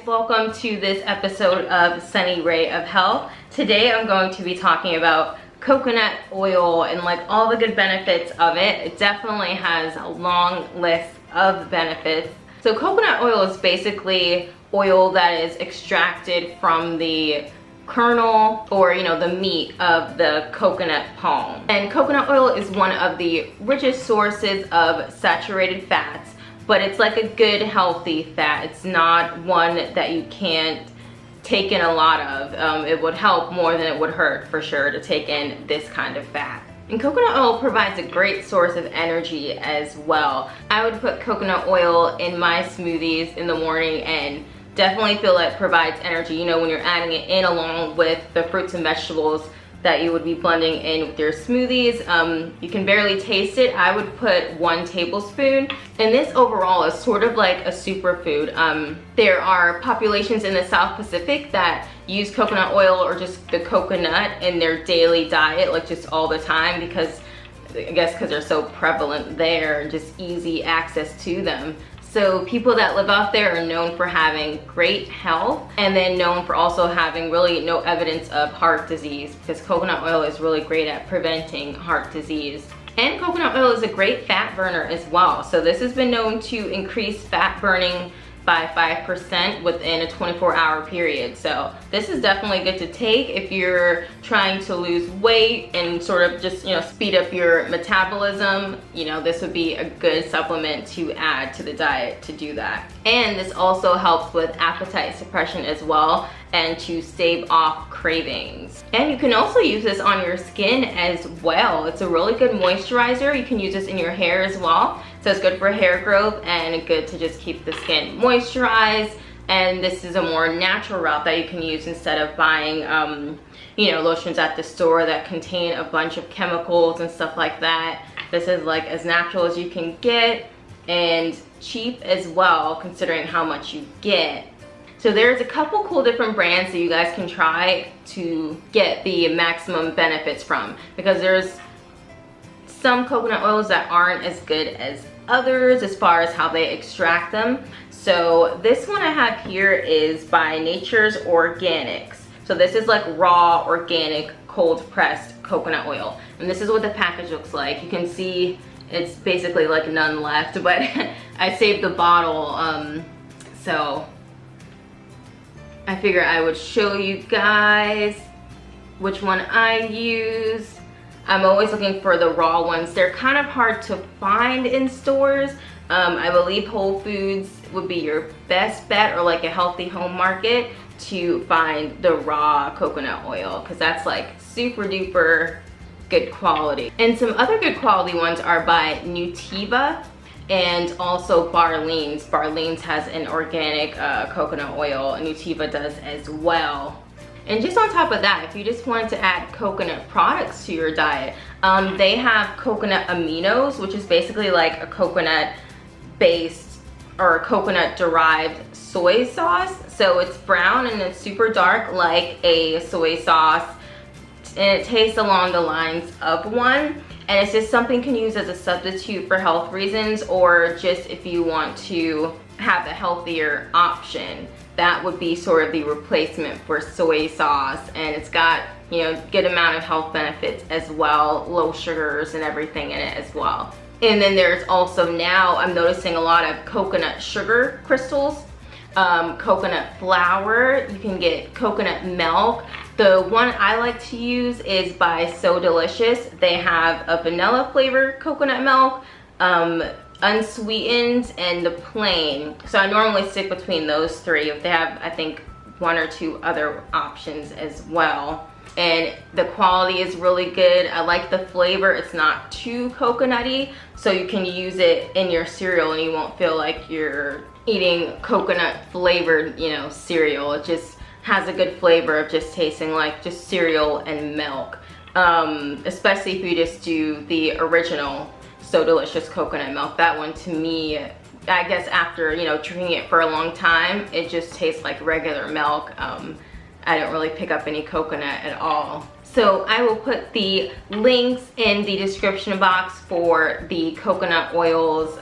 welcome to this episode of Sunny Ray of Health. Today I'm going to be talking about coconut oil and like all the good benefits of it. It definitely has a long list of benefits. So coconut oil is basically oil that is extracted from the kernel or the meat of the coconut palm. And coconut oil is one of the richest sources of saturated fats, but it's like a good healthy fat. It's not one that you can't take in a lot of. It would help more than it would hurt for sure to take in this kind of fat. And coconut oil provides a great source of energy as well. I would put coconut oil in my smoothies in the morning and definitely feel it provides energy, when you're adding it in along with the fruits and vegetables that you would be blending in with your smoothies. You can barely taste it. I would put 1 tablespoon. And this overall is sort of like a superfood. There are populations in the South Pacific that use coconut oil or just the coconut in their daily diet, like just all the time, because I guess because they're so prevalent there and just easy access to them. So people that live out there are known for having great health and then known for also having really no evidence of heart disease, because coconut oil is really great at preventing heart disease. And coconut oil is a great fat burner as well. So this has been known to increase fat burning by 5% within a 24-hour period. So this is definitely good to take if you're trying to lose weight and sort of just speed up your metabolism. This would be a good supplement to add to the diet to do that. And this also helps with appetite suppression as well, and to stave off cravings. And you can also use this on your skin as well. It's a really good moisturizer. You can use this in your hair as well. So it's good for hair growth and good to just keep the skin moisturized. And this is a more natural route that you can use instead of buying lotions at the store that contain a bunch of chemicals and stuff like that. This is like as natural as you can get and cheap as well, considering how much you get. So there's a couple cool different brands that you guys can try to get the maximum benefits from, because there's some coconut oils that aren't as good as others as far as how they extract them. So this one I have here is by Nature's Organics. So this is like raw, organic, cold pressed coconut oil. And this is what the package looks like. You can see it's basically like none left, but I saved the bottle. So I figure I would show you guys which one I use. I'm always looking for the raw ones. They're kind of hard to find in stores. I believe Whole Foods would be your best bet, or like a Healthy Home Market, to find the raw coconut oil, because that's like super duper good quality. And some other good quality ones are by Nutiva and also Barleans. Barleans has an organic coconut oil, and Nutiva does as well. And just on top of that, if you just wanted to add coconut products to your diet, they have coconut aminos, which is basically like a coconut based or coconut derived soy sauce. So it's brown and it's super dark like a soy sauce, and it tastes along the lines of one. And it's just something you can use as a substitute for health reasons, or just if you want to have a healthier option. That would be sort of the replacement for soy sauce, and it's got good amount of health benefits as well, low sugars and everything in it as well. And then there's also, now I'm noticing a lot of coconut sugar crystals, coconut flour. You can get coconut milk. The one I like to use is by So Delicious. They have a vanilla flavored coconut milk, unsweetened, and the plain. So I normally stick between those three. If they have, I think, 1 or 2 other options as well. And the quality is really good. I like the flavor. It's not too coconutty, so you can use it in your cereal and you won't feel like you're eating coconut flavored cereal. It just has a good flavor of just tasting like just cereal and milk, especially if you just do the original So Delicious coconut milk. That one, to me, I guess after drinking it for a long time, it just tastes like regular milk. I don't really pick up any coconut at all. So I will put the links in the description box for the coconut oils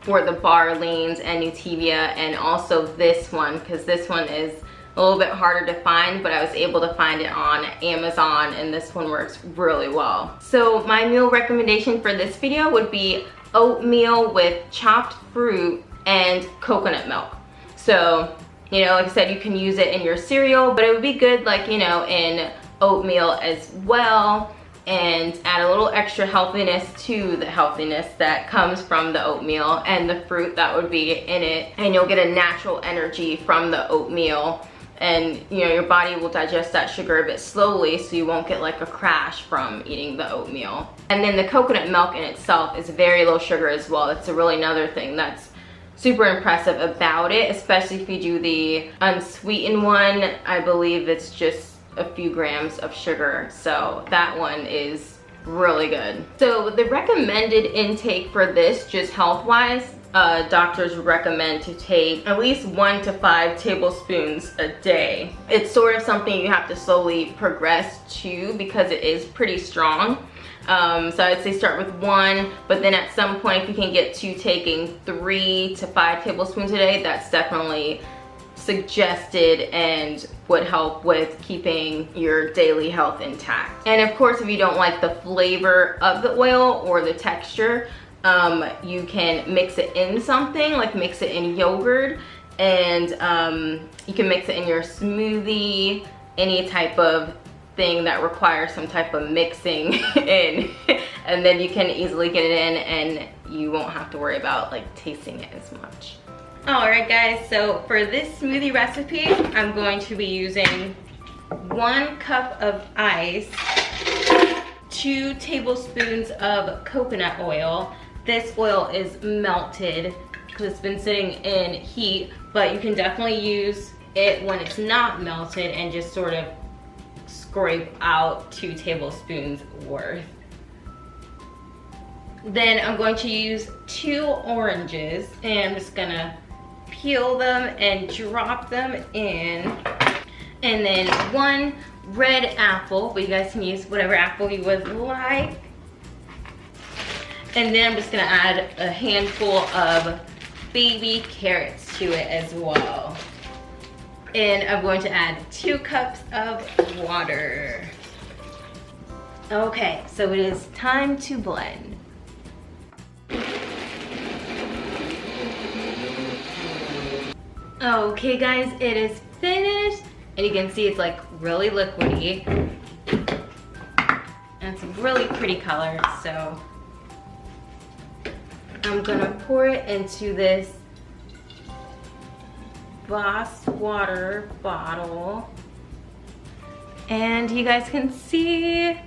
for the Barleans and Nutívia, and also this one, because this one is a little bit harder to find, but I was able to find it on Amazon, and this one works really well. So my meal recommendation for this video would be oatmeal with chopped fruit and coconut milk. So, you know, like I said, you can use it in your cereal, but it would be good, like, you know, in oatmeal as well, and add a little extra healthiness to the healthiness that comes from the oatmeal and the fruit that would be in it, and you'll get a natural energy from the oatmeal, and you know, your body will digest that sugar a bit slowly, so you won't get like a crash from eating the oatmeal. And then the coconut milk in itself is very low sugar as well. That's a really another thing that's super impressive about it, especially if you do the unsweetened one. I believe it's just a few grams of sugar, so that one is really good. So the recommended intake for this, just health-wise, doctors recommend to take at least 1 to 5 tablespoons a day. It's sort of something you have to slowly progress to because it is pretty strong. So I'd say start with 1, but then at some point if you can get to taking 3 to 5 tablespoons a day, that's definitely suggested and would help with keeping your daily health intact. And of course, if you don't like the flavor of the oil or the texture, you can mix it in something, like mix it in yogurt, and you can mix it in your smoothie, any type of thing that requires some type of mixing in, and then you can easily get it in and you won't have to worry about like tasting it as much. Alright guys, so for this smoothie recipe, I'm going to be using 1 cup of ice, 2 tablespoons of coconut oil. This oil is melted because it's been sitting in heat, but you can definitely use it when it's not melted and just sort of scrape out 2 tablespoons worth. Then I'm going to use 2 oranges, and I'm just gonna peel them and drop them in. And then 1 red apple, but you guys can use whatever apple you would like. And then I'm just gonna add a handful of baby carrots to it as well. And I'm going to add 2 cups of water. Okay, so it is time to blend. Okay guys, it is finished, and you can see it's like really liquidy, and it's a really pretty color. So I'm gonna pour it into this Voss water bottle, and you guys can see.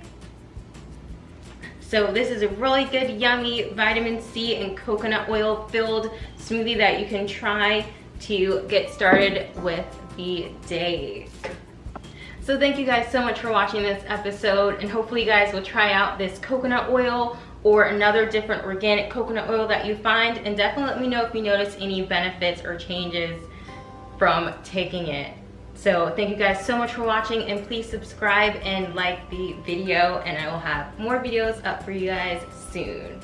So this is a really good, yummy vitamin C and coconut oil filled smoothie that you can try to get started with the day. So thank you guys so much for watching this episode, and hopefully you guys will try out this coconut oil or another different organic coconut oil that you find, and definitely let me know if you notice any benefits or changes from taking it. So thank you guys so much for watching, and please subscribe and like the video, and I will have more videos up for you guys soon.